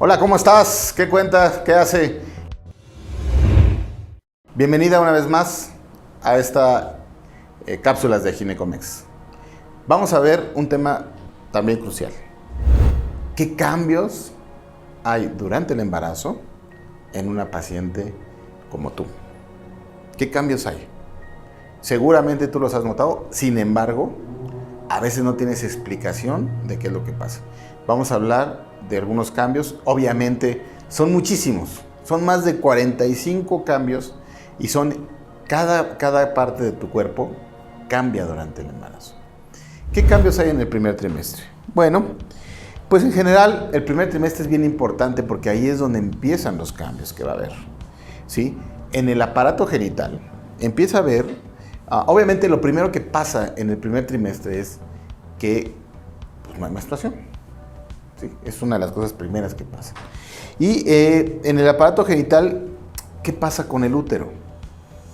Hola, ¿cómo estás? ¿Qué cuentas? ¿Qué hace? Bienvenida una vez más a esta cápsulas de Ginecomex. Vamos a ver un tema también crucial. ¿Qué cambios hay durante el embarazo en una paciente como tú? ¿Qué cambios hay? Seguramente tú los has notado, sin embargo, a veces no tienes explicación de qué es lo que pasa. Vamos a hablar de algunos cambios. Obviamente son muchísimos, son más de 45 cambios y son cada parte de tu cuerpo cambia durante el embarazo. ¿Qué cambios hay en el primer trimestre? Bueno, pues en general el primer trimestre es bien importante porque ahí es donde empiezan los cambios que va a haber, ¿sí? En el aparato genital empieza a haber, obviamente lo primero que pasa en el primer trimestre es que pues, no hay menstruación. Sí, es una de las cosas primeras que pasa. Y en el aparato genital, ¿qué pasa con el útero?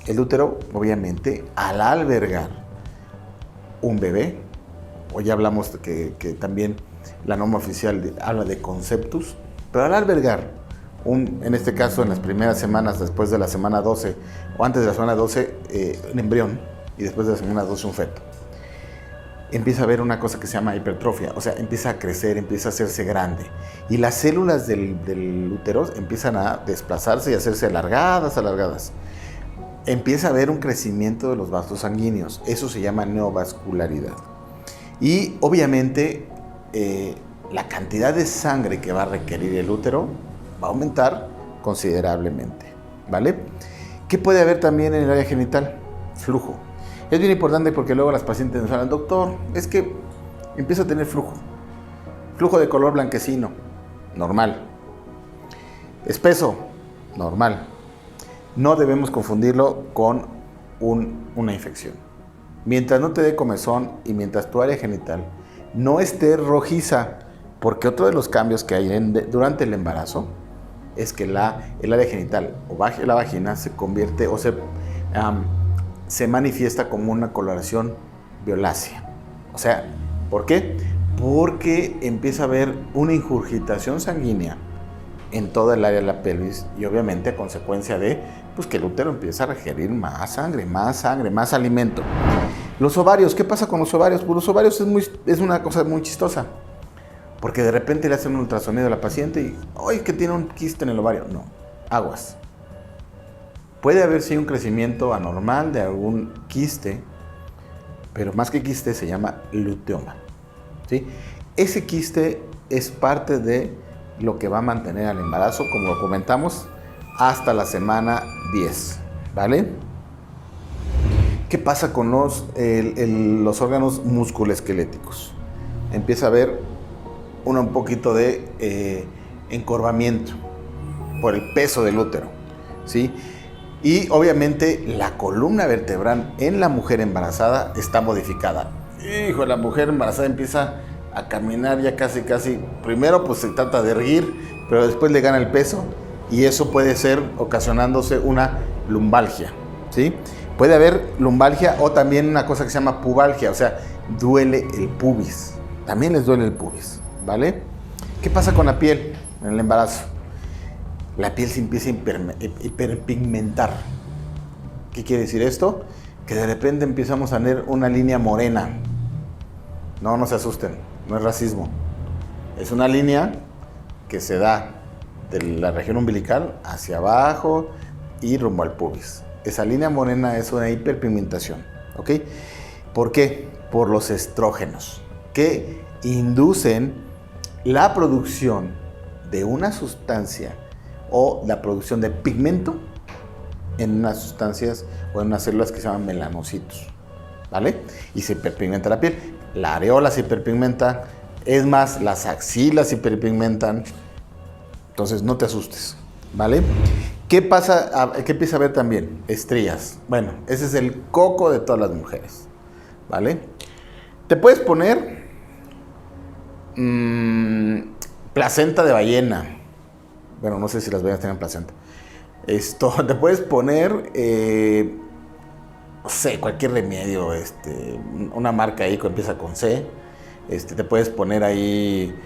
El útero, obviamente, al albergar un bebé, o ya hablamos que también la norma oficial habla de conceptus, pero al albergar en este caso en las primeras semanas, después de la semana 12, o antes de la semana 12, un embrión, y después de la semana 12 un feto, empieza a haber una cosa que se llama hipertrofia, o sea, empieza a crecer, empieza a hacerse grande. Y las células del útero empiezan a desplazarse y a hacerse alargadas. Empieza a haber un crecimiento de los vasos sanguíneos, eso se llama neovascularidad. Y obviamente la cantidad de sangre que va a requerir el útero va a aumentar considerablemente, ¿vale? ¿Qué puede haber también en el área genital? Flujo. Es bien importante porque luego las pacientes nos hablan, doctor, es que empiezo a tener flujo de color blanquecino, normal, espeso, normal. No debemos confundirlo con una infección. Mientras no te dé comezón y mientras tu área genital no esté rojiza, porque otro de los cambios que hay durante el embarazo es que el área genital o la vagina se convierte o se manifiesta como una coloración violácea. O sea, ¿por qué? Porque empieza a haber una ingurgitación sanguínea en toda el área de la pelvis y obviamente a consecuencia de pues, que el útero empieza a requerir más sangre, más alimento. Los ovarios, ¿qué pasa con los ovarios? Pues los ovarios es una cosa muy chistosa, porque de repente le hacen un ultrasonido a la paciente y ¡ay, que tiene un quiste en el ovario! No, aguas. Puede haber sí un crecimiento anormal de algún quiste, pero más que quiste se llama luteoma, ¿sí? Ese quiste es parte de lo que va a mantener al embarazo, como lo comentamos, hasta la semana 10, ¿vale? ¿Qué pasa con los órganos musculoesqueléticos? Empieza a haber un poquito de encorvamiento por el peso del útero, ¿sí? Y obviamente la columna vertebral en la mujer embarazada está modificada. Hijo, la mujer embarazada empieza a caminar ya casi, primero pues se trata de erguir, pero después le gana el peso y eso puede ser ocasionándose una lumbalgia, ¿sí? Puede haber lumbalgia o también una cosa que se llama pubalgia, o sea, duele el pubis. También les duele el pubis, ¿vale? ¿Qué pasa con la piel en el embarazo? La piel se empieza a hiperpigmentar. ¿Qué quiere decir esto? Que de repente empezamos a tener una línea morena. No se asusten, no es racismo. Es una línea que se da de la región umbilical hacia abajo y rumbo al pubis. Esa línea morena es una hiperpigmentación, ¿ok? ¿Por qué? Por los estrógenos, que inducen la producción de una sustancia o la producción de pigmento en unas sustancias o en unas células que se llaman melanocitos, ¿vale? Y se hiperpigmenta la piel. La areola se hiperpigmenta, es más, las axilas se hiperpigmentan. Entonces no te asustes, ¿vale? ¿Qué pasa? ¿Qué empieza a haber también? Estrías. Bueno, ese es el coco de todas las mujeres, ¿vale? Te puedes poner placenta de ballena. Bueno, no sé si las ballenas tienen placenta. Te puedes poner, no sé, cualquier remedio, una marca ahí que empieza con C. Te puedes poner ahí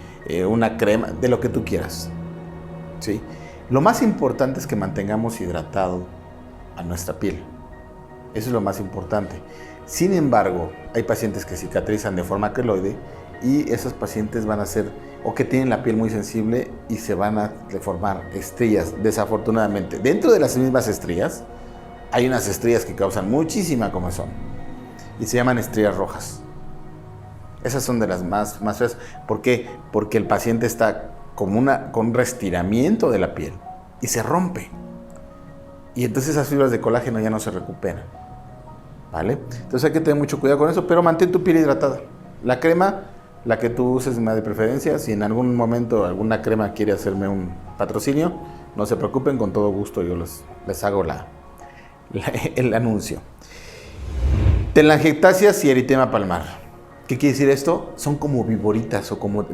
una crema, de lo que tú quieras. ¿sí? Lo más importante es que mantengamos hidratado a nuestra piel. Eso es lo más importante. Sin embargo, hay pacientes que cicatrizan de forma queloide y esos pacientes van a ser o que tienen la piel muy sensible y se van a formar estrías, desafortunadamente. Dentro de las mismas estrías, hay unas estrías que causan muchísima comezón y se llaman estrías rojas. Esas son de las más feas. ¿Por qué? Porque el paciente está con un reestiramiento de la piel y se rompe. Y entonces esas fibras de colágeno ya no se recuperan. ¿Vale? Entonces hay que tener mucho cuidado con eso, pero mantén tu piel hidratada. La crema, la que tú uses de preferencia, si en algún momento alguna crema quiere hacerme un patrocinio, no se preocupen, con todo gusto yo les hago el anuncio. Telangiectasias y eritema palmar. ¿Qué quiere decir esto? Son como viboritas o como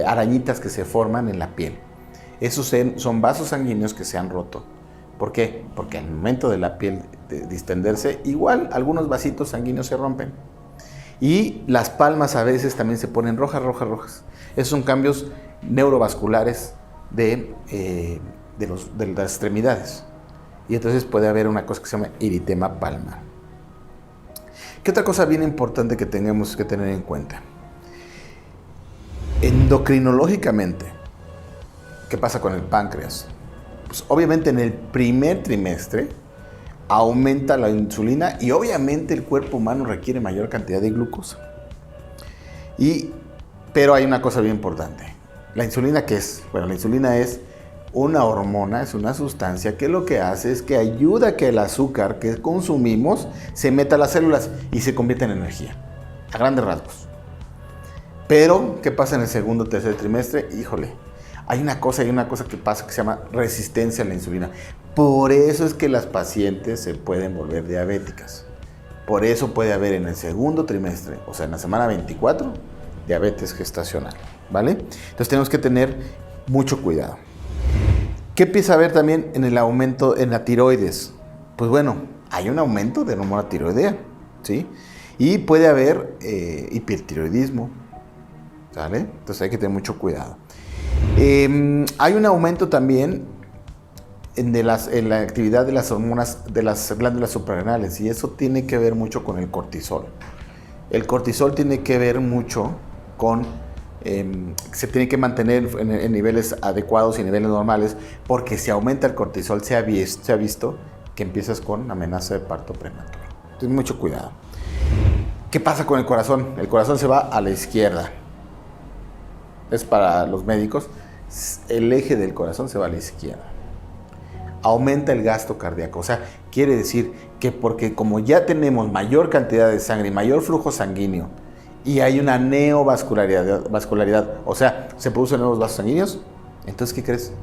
arañitas que se forman en la piel. Esos son vasos sanguíneos que se han roto. ¿Por qué? Porque al momento de la piel de distenderse, igual algunos vasitos sanguíneos se rompen. Y las palmas a veces también se ponen rojas. Esos son cambios neurovasculares de las extremidades. Y entonces puede haber una cosa que se llama eritema palmar. ¿Qué otra cosa bien importante que tenemos que tener en cuenta? Endocrinológicamente, ¿qué pasa con el páncreas? Pues obviamente en el primer trimestre aumenta la insulina y obviamente el cuerpo humano requiere mayor cantidad de glucosa. Pero hay una cosa bien importante. ¿La insulina qué es? Bueno, la insulina es una hormona, es una sustancia que lo que hace es que ayuda a que el azúcar que consumimos se meta a las células y se convierta en energía, a grandes rasgos. Pero, ¿qué pasa en el segundo o tercer trimestre? Híjole, hay una cosa que pasa que se llama resistencia a la insulina. Por eso es que las pacientes se pueden volver diabéticas. Por eso puede haber en el segundo trimestre, o sea, en la semana 24, diabetes gestacional, ¿vale? Entonces tenemos que tener mucho cuidado. ¿Qué empieza a haber también en el aumento en la tiroides? Pues bueno, hay un aumento de la hormona tiroidea, ¿sí? Y puede haber hipertiroidismo, ¿sale? Entonces hay que tener mucho cuidado. Hay un aumento también en la actividad de las hormonas de las glándulas suprarrenales y eso tiene que ver mucho con el cortisol. El cortisol tiene que ver mucho con se tiene que mantener en niveles adecuados y niveles normales porque si aumenta el cortisol se ha visto que empiezas con amenaza de parto prematuro. Entonces mucho cuidado. ¿Qué pasa con el corazón? El corazón se va a la izquierda. Es para los médicos, el eje del corazón se va a la izquierda. Aumenta el gasto cardíaco, o sea, quiere decir que porque como ya tenemos mayor cantidad de sangre y mayor flujo sanguíneo y hay una neovascularidad, o sea, se producen nuevos vasos sanguíneos, entonces, ¿qué crees?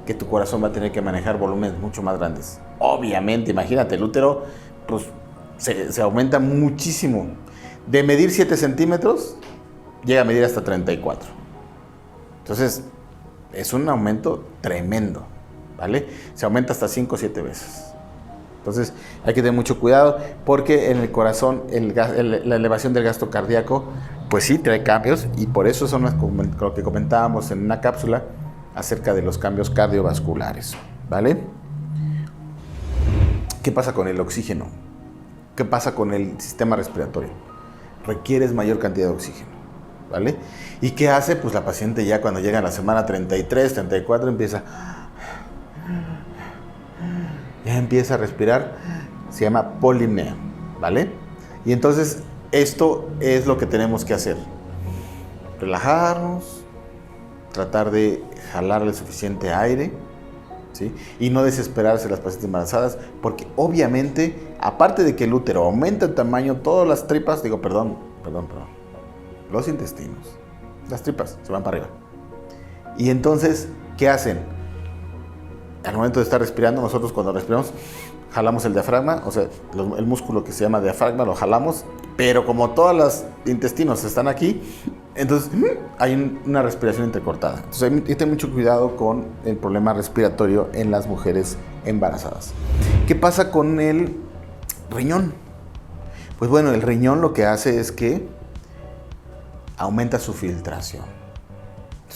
Que tu corazón va a tener que manejar volúmenes mucho más grandes. Obviamente, imagínate, el útero pues, se aumenta muchísimo. De medir 7 centímetros, llega a medir hasta 34. Entonces, es un aumento tremendo, ¿vale? Se aumenta hasta 5 o 7 veces. Entonces, hay que tener mucho cuidado porque en el corazón la elevación del gasto cardíaco, pues sí, trae cambios y por eso son lo que comentábamos en una cápsula acerca de los cambios cardiovasculares, ¿vale? ¿Qué pasa con el oxígeno? ¿Qué pasa con el sistema respiratorio? Requieres mayor cantidad de oxígeno, ¿vale? ¿Y qué hace? Pues la paciente ya cuando llega a la semana 33, 34 empieza a respirar, se llama polipnea, ¿vale? Y entonces esto es lo que tenemos que hacer. Relajarnos, tratar de jalarle suficiente aire, ¿sí? Y no desesperarse las pacientes embarazadas, porque obviamente, aparte de que el útero aumenta en tamaño, todas las tripas, los intestinos, las tripas se van para arriba. Y entonces, ¿qué hacen? Al momento de estar respirando, nosotros cuando respiramos, jalamos el diafragma, o sea, el músculo que se llama diafragma lo jalamos, pero como todos los intestinos están aquí, entonces hay una respiración entrecortada. Entonces hay que tener mucho cuidado con el problema respiratorio en las mujeres embarazadas. ¿Qué pasa con el riñón? Pues bueno, el riñón lo que hace es que aumenta su filtración,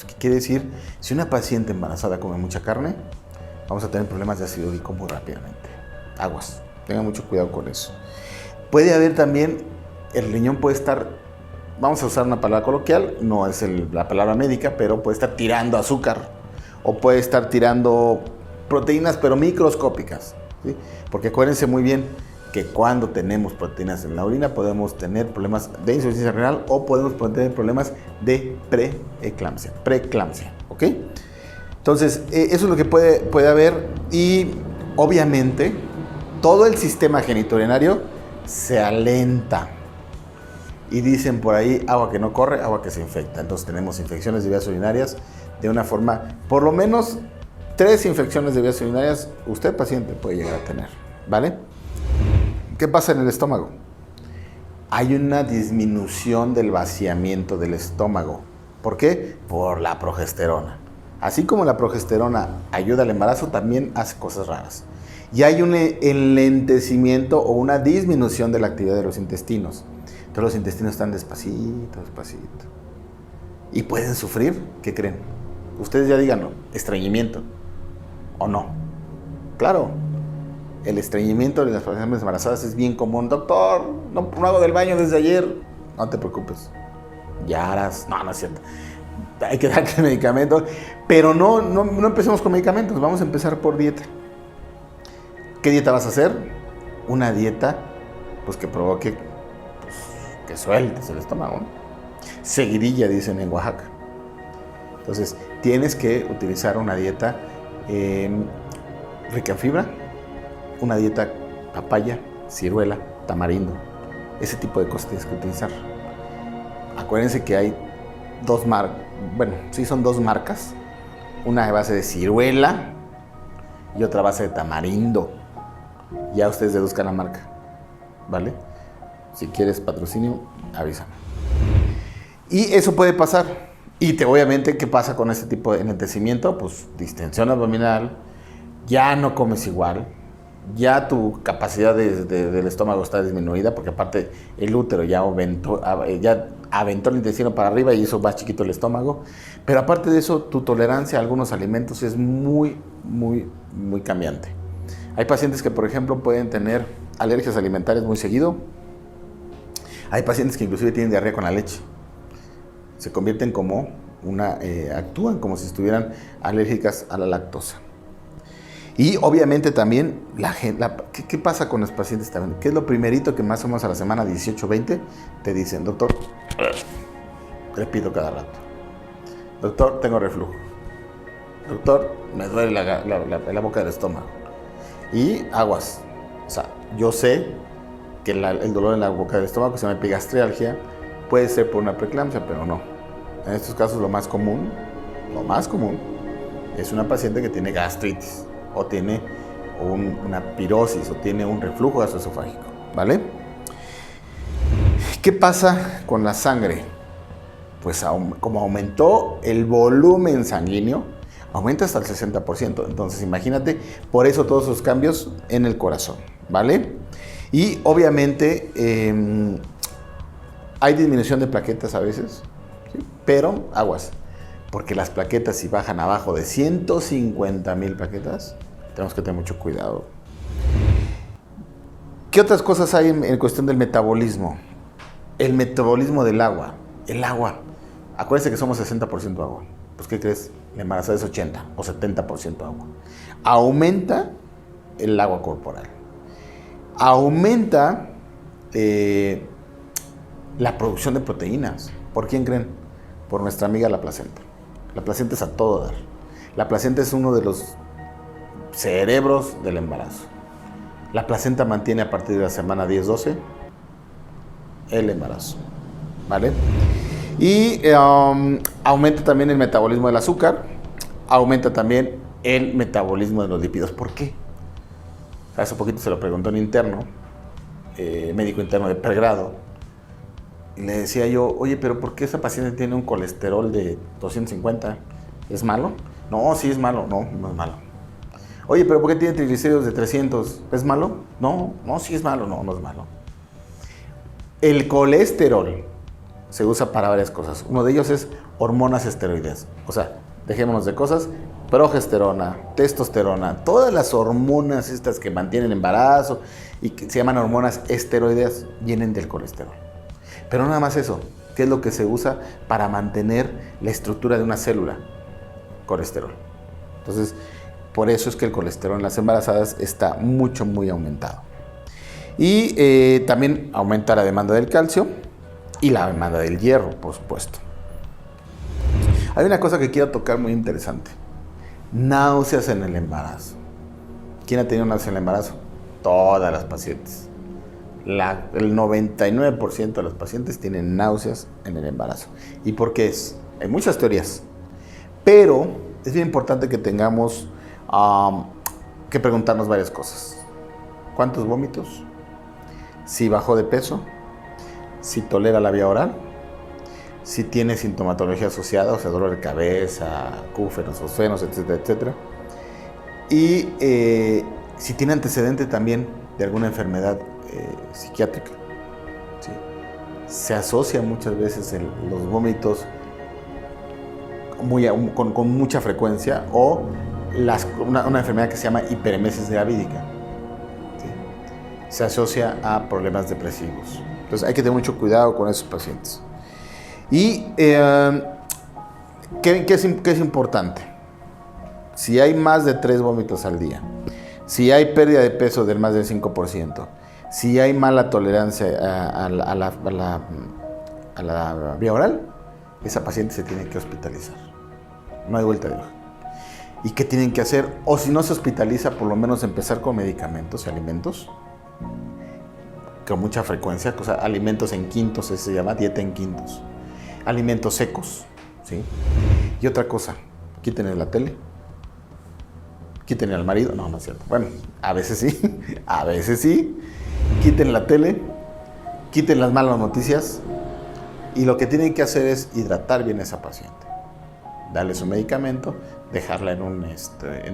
¿Qué quiere decir? Si una paciente embarazada come mucha carne, vamos a tener problemas de ácido úrico muy rápidamente. Aguas, tengan mucho cuidado con eso. Puede haber también, el riñón puede estar, vamos a usar una palabra coloquial, no es la palabra médica, pero puede estar tirando azúcar o puede estar tirando proteínas, pero microscópicas, ¿sí? Porque acuérdense muy bien que cuando tenemos proteínas en la orina podemos tener problemas de insuficiencia renal o podemos tener problemas de preeclampsia, ¿ok? Entonces, eso es lo que puede haber y obviamente todo el sistema genitourinario se alenta y dicen por ahí agua que no corre, agua que se infecta. Entonces tenemos infecciones de vías urinarias de una forma, por lo menos 3 infecciones de vías urinarias usted paciente puede llegar a tener, ¿vale? ¿Qué pasa en el estómago? Hay una disminución del vaciamiento del estómago. ¿Por qué? Por la progesterona. Así como la progesterona ayuda al embarazo, también hace cosas raras. Y hay un enlentecimiento o una disminución de la actividad de los intestinos. Entonces los intestinos están despacito. Y pueden sufrir, ¿qué creen? Ustedes ya díganlo, estreñimiento. ¿O no? Claro. El estreñimiento de las personas embarazadas es bien común. Doctor, no hago del baño desde ayer. No te preocupes. Ya harás. No es cierto. Hay que darle medicamento. Pero no empecemos con medicamentos. Vamos a empezar por dieta. ¿Qué dieta vas a hacer? Una dieta pues que provoque que sueltes el estómago, ¿no? Seguidilla, dicen en Oaxaca. Entonces, tienes que utilizar una dieta rica en fibra. Una dieta papaya, ciruela, tamarindo. Ese tipo de cosas tienes que utilizar. Acuérdense que hay son 2 marcas. Una de base de ciruela y otra base de tamarindo. Ya ustedes deduzcan la marca, ¿vale? Si quieres patrocinio, avísame. Y eso puede pasar. Y obviamente, ¿qué pasa con este tipo de enlentecimiento? Pues distensión abdominal, ya no comes igual. Ya tu capacidad del estómago está disminuida porque aparte el útero ya aventó el intestino para arriba y hizo más chiquito el estómago. Pero aparte de eso, tu tolerancia a algunos alimentos es muy cambiante. Hay pacientes que, por ejemplo, pueden tener alergias alimentarias muy seguido. Hay pacientes que inclusive tienen diarrea con la leche. Se convierten actúan como si estuvieran alérgicas a la lactosa. Y obviamente también, ¿qué pasa con los pacientes también? ¿Qué es lo primerito que más o menos a la semana 18-20 te dicen? Doctor, repito cada rato. Doctor, tengo reflujo. Doctor, me duele la boca del estómago. Y aguas. O sea, yo sé que el dolor en la boca del estómago, que se llama epigastrialgia, puede ser por una preeclampsia, pero no. En estos casos lo más común es una paciente que tiene gastritis. O tiene una pirosis, o tiene un reflujo gastroesofágico, ¿vale? ¿Qué pasa con la sangre? Pues como aumentó el volumen sanguíneo, aumenta hasta el 60%. Entonces imagínate, por eso todos esos cambios en el corazón, ¿vale? Y obviamente hay disminución de plaquetas a veces, ¿sí? Pero aguas. Porque las plaquetas, si bajan abajo de 150,000 plaquetas, tenemos que tener mucho cuidado. ¿Qué otras cosas hay en cuestión del metabolismo? El metabolismo del agua. El agua. Acuérdense que somos 60% agua. Pues, ¿qué crees? La embarazada es 80 o 70% agua. Aumenta el agua corporal. Aumenta la producción de proteínas. ¿Por quién creen? Por nuestra amiga la placenta. La placenta es a todo dar. La placenta es uno de los cerebros del embarazo. La placenta mantiene a partir de la semana 10-12 el embarazo, ¿vale? Y aumenta también el metabolismo del azúcar, aumenta también el metabolismo de los lípidos. ¿Por qué? Hace poquito se lo preguntó un interno, médico interno de pregrado, y le decía yo, oye, pero ¿por qué esa paciente tiene un colesterol de 250? ¿Es malo? No, sí es malo. No es malo. Oye, pero ¿por qué tiene triglicéridos de 300? ¿Es malo? No, sí es malo. No es malo. El colesterol se usa para varias cosas. Uno de ellos es hormonas esteroideas. O sea, dejémonos de cosas, progesterona, testosterona, todas las hormonas estas que mantienen el embarazo y que se llaman hormonas esteroideas, vienen del colesterol. Pero no nada más eso, ¿qué es lo que se usa para mantener la estructura de una célula? Colesterol. Entonces, por eso es que el colesterol en las embarazadas está muy aumentado. Y también aumenta la demanda del calcio y la demanda del hierro, por supuesto. Hay una cosa que quiero tocar muy interesante. Náuseas en el embarazo. ¿Quién ha tenido náuseas en el embarazo? Todas las pacientes. El 99% de los pacientes tienen náuseas en el embarazo. ¿Y por qué es? Hay muchas teorías. Pero es bien importante que tengamos que preguntarnos varias cosas. ¿Cuántos vómitos? Si bajó de peso, si tolera la vía oral, si tiene sintomatología asociada, o sea, dolor de cabeza, acúfenos, fosfenos, etcétera, etcétera. Y si tiene antecedente también de alguna enfermedad psiquiátrica. ¿Sí? Se asocia muchas veces los vómitos con mucha frecuencia o una enfermedad que se llama hiperemesis gravídica. ¿Sí? Se asocia a problemas depresivos. Entonces hay que tener mucho cuidado con esos pacientes. Y ¿qué es importante? Si hay más de 3 vómitos al día, si hay pérdida de peso del más del 5%, si hay mala tolerancia a la vía oral, esa paciente se tiene que hospitalizar. No hay vuelta de hoja. ¿Y qué tienen que hacer? O si no se hospitaliza, por lo menos empezar con medicamentos y alimentos con mucha frecuencia, o sea, alimentos en quintos, eso se llama dieta en quintos. Alimentos secos, ¿sí? Y otra cosa, quítenle la tele, quítenle al marido, no es cierto. Bueno, a veces sí, quiten la tele, quiten las malas noticias y lo que tienen que hacer es hidratar bien a esa paciente. Darle su medicamento, dejarla en un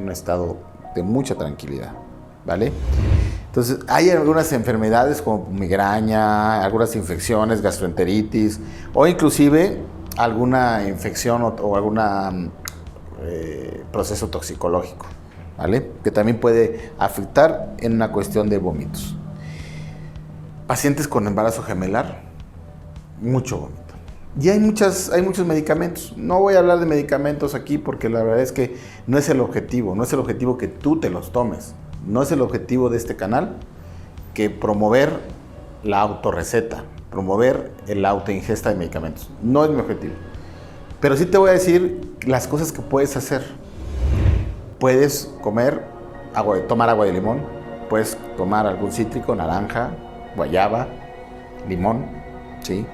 estado de mucha tranquilidad, ¿vale? Entonces, hay algunas enfermedades como migraña, algunas infecciones, gastroenteritis o inclusive alguna infección o algún proceso toxicológico, ¿vale? Que también puede afectar en una cuestión de vómitos. Pacientes con embarazo gemelar, mucho vómito. Y hay muchos medicamentos. No voy a hablar de medicamentos aquí porque la verdad es que no es el objetivo que tú te los tomes. No es el objetivo de este canal que promover la autorreceta, promover la autoingesta de medicamentos. No es mi objetivo. Pero sí te voy a decir las cosas que puedes hacer. Puedes tomar agua de limón, puedes tomar algún cítrico, naranja, guayaba, limón, ¿sí?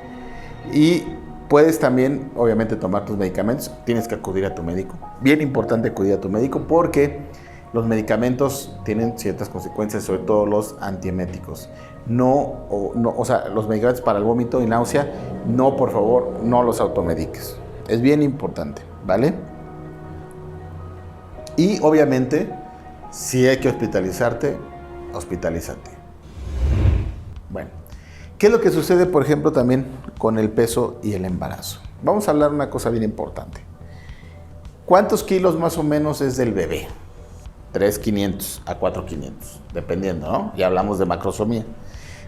Y puedes también, obviamente, tomar tus medicamentos. Tienes que acudir a tu médico. Bien importante acudir a tu médico porque los medicamentos tienen ciertas consecuencias, sobre todo los antieméticos. O sea, los medicamentos para el vómito y náusea, no, por favor, no los automediques. Es bien importante, ¿vale? Y obviamente, si hay que hospitalizarte, hospitalízate. Bueno, ¿qué es lo que sucede, por ejemplo, también con el peso y el embarazo? Vamos a hablar de una cosa bien importante. ¿Cuántos kilos más o menos es del bebé? 3,500 a 4,500, dependiendo, ¿no? Ya hablamos de macrosomía.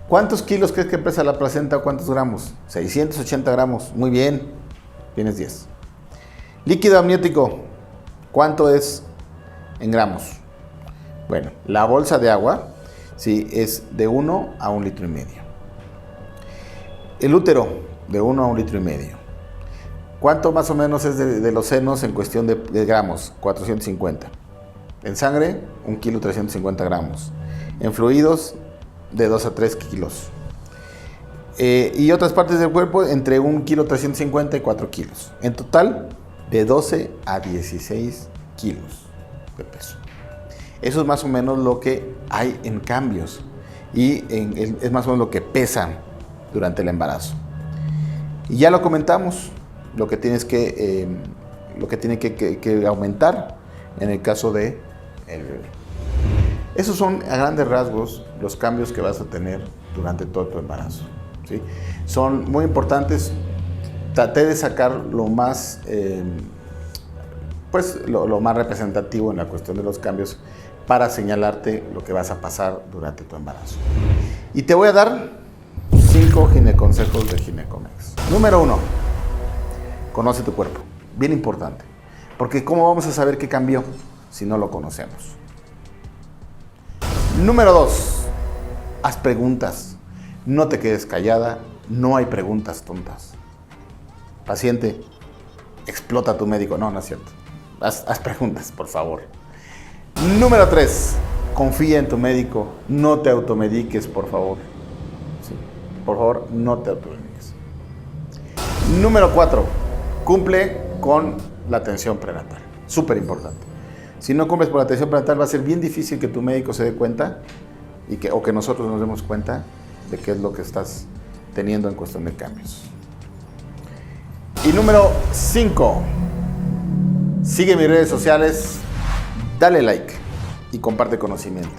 ¿Cuántos kilos crees que pesa la placenta o cuántos gramos? 680 gramos. Muy bien, tienes 10. Líquido amniótico, ¿cuánto es en gramos? Bueno, la bolsa de agua, sí, es de 1 a 1,5 litros. El útero, de 1 a 1,5 litros. ¿Cuánto más o menos es de los senos en cuestión de gramos? 450. En sangre, 1,350 kilogramos. En fluidos, de 2 a 3 kilos. Y otras partes del cuerpo, entre 1,350 y 4 kilos. En total, de 12 a 16 kilos de peso. Eso es más o menos lo que hay en cambios. Y es más o menos lo que pesan durante el embarazo. Y ya lo comentamos, lo que tiene que aumentar en el caso de el bebé. Esos son a grandes rasgos los cambios que vas a tener durante todo tu embarazo, ¿sí? Son muy importantes. traté de sacar lo más, lo más representativo en la cuestión de los cambios para señalarte lo que vas a pasar durante tu embarazo. Y te voy a dar 5 gineconsejos de Ginecomex. Número 1, conoce tu cuerpo. Bien importante. Porque ¿cómo vamos a saber qué cambió si no lo conocemos? Número 2, haz preguntas. No te quedes callada. No hay preguntas tontas. Paciente, explota a tu médico. No, no es cierto. Haz preguntas, por favor. Número 3, confía en tu médico. No te automediques, por favor. Sí, por favor, no te automediques. Número 4, cumple con la atención prenatal. Súper importante. Si no cumples por la atención prenatal, va a ser bien difícil que tu médico se dé cuenta o que nosotros nos demos cuenta de qué es lo que estás teniendo en cuestión de cambios. Y número 5, sigue mis redes sociales, dale like y comparte conocimiento.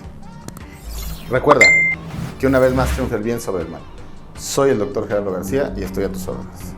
Recuerda que una vez más triunfa el bien sobre el mal. Soy el Dr. Gerardo García y estoy a tus órdenes.